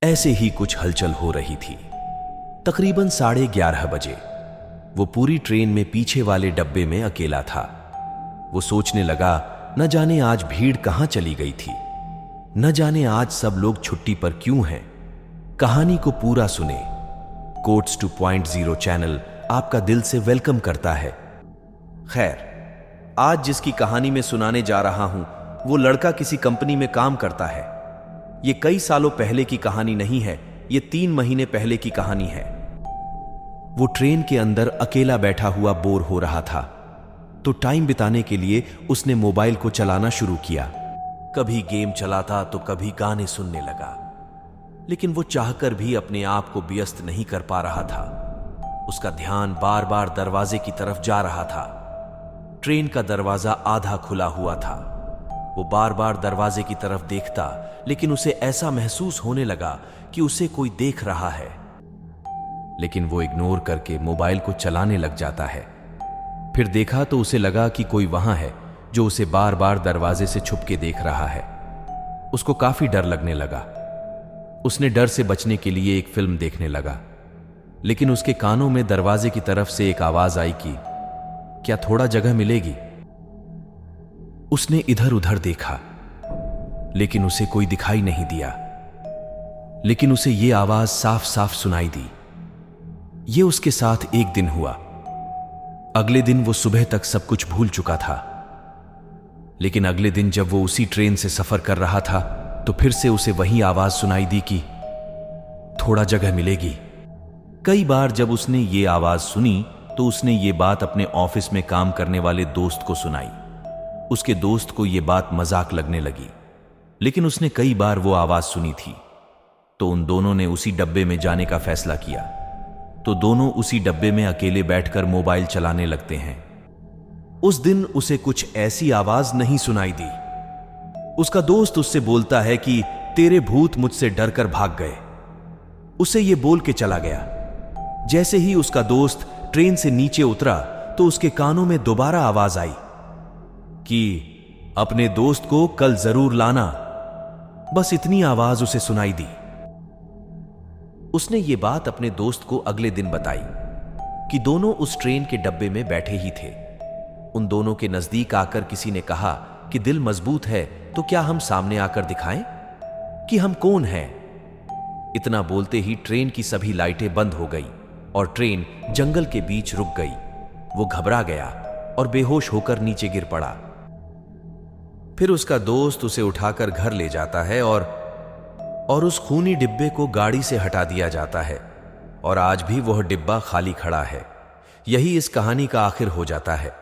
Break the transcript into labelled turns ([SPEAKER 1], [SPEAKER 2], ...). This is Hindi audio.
[SPEAKER 1] ऐसे ही कुछ हलचल हो रही थी। तकरीबन 11:30 बजे वो पूरी ट्रेन में पीछे वाले डब्बे में अकेला था। वो सोचने लगा, न जाने आज भीड़ कहां चली गई थी, न जाने आज सब लोग छुट्टी पर क्यों हैं। कहानी को पूरा सुने। कोट्स 2.0 चैनल आपका दिल से वेलकम करता है। खैर, आज जिसकी कहानी में सुनाने जा रहा हूं, वो लड़का किसी कंपनी में काम करता है। ये कई सालों पहले की कहानी नहीं है, ये 3 महीने पहले की कहानी है। वो ट्रेन के अंदर अकेला बैठा हुआ बोर हो रहा था, तो टाइम बिताने के लिए उसने मोबाइल को चलाना शुरू किया। कभी गेम चलाता तो कभी गाने सुनने लगा, लेकिन वो चाहकर भी अपने आप को व्यस्त नहीं कर पा रहा था। उसका ध्यान बार बार दरवाजे की तरफ जा रहा था। ट्रेन का दरवाजा आधा खुला हुआ था। वो बार बार दरवाजे की तरफ देखता, लेकिन उसे ऐसा महसूस होने लगा कि उसे कोई देख रहा है। लेकिन वो इग्नोर करके मोबाइल को चलाने लग जाता है। फिर देखा तो उसे लगा कि कोई वहां है जो उसे बार बार दरवाजे से छुप के देख रहा है। उसको काफी डर लगने लगा। उसने डर से बचने के लिए एक फिल्म देखने लगा, लेकिन उसके कानों में दरवाजे की तरफ से एक आवाज आई कि क्या थोड़ा जगह मिलेगी। उसने इधर उधर देखा, लेकिन उसे कोई दिखाई नहीं दिया। लेकिन उसे यह आवाज साफ साफ सुनाई दी। यह उसके साथ एक दिन हुआ। अगले दिन वो सुबह तक सब कुछ भूल चुका था, लेकिन अगले दिन जब वो उसी ट्रेन से सफर कर रहा था, तो फिर से उसे वही आवाज सुनाई दी कि थोड़ा जगह मिलेगी। कई बार जब उसने ये आवाज सुनी, तो उसने ये बात अपने ऑफिस में काम करने वाले दोस्त को सुनाई। उसके दोस्त को ये बात मजाक लगने लगी, लेकिन उसने कई बार वो आवाज सुनी थी। तो उन दोनों ने उसी डब्बे में जाने का फैसला किया। तो दोनों उसी डब्बे में अकेले बैठकर मोबाइल चलाने लगते हैं। उस दिन उसे कुछ ऐसी आवाज नहीं सुनाई दी। उसका दोस्त उससे बोलता है कि तेरे भूत मुझसे डरकर भाग गए। उसे ये बोल के चला गया। जैसे ही उसका दोस्त ट्रेन से नीचे उतरा, तो उसके कानों में दोबारा आवाज आई कि अपने दोस्त को कल जरूर लाना। बस इतनी आवाज उसे सुनाई दी। उसने ये बात अपने दोस्त को अगले दिन बताई कि दोनों उस ट्रेन के डब्बे में बैठे ही थे। उन दोनों के नजदीक आकर किसी ने कहा कि दिल मजबूत है तो क्या हम सामने आकर दिखाएं कि हम कौन हैं। इतना बोलते ही ट्रेन की सभी लाइटें बंद हो गई और ट्रेन जंगल के बीच रुक गई। वो घबरा गया और बेहोश होकर नीचे गिर पड़ा। फिर उसका दोस्त उसे उठाकर घर ले जाता है और उस खूनी डिब्बे को गाड़ी से हटा दिया जाता है, और आज भी वह डिब्बा खाली खड़ा है। यही इस कहानी का आखिर हो जाता है।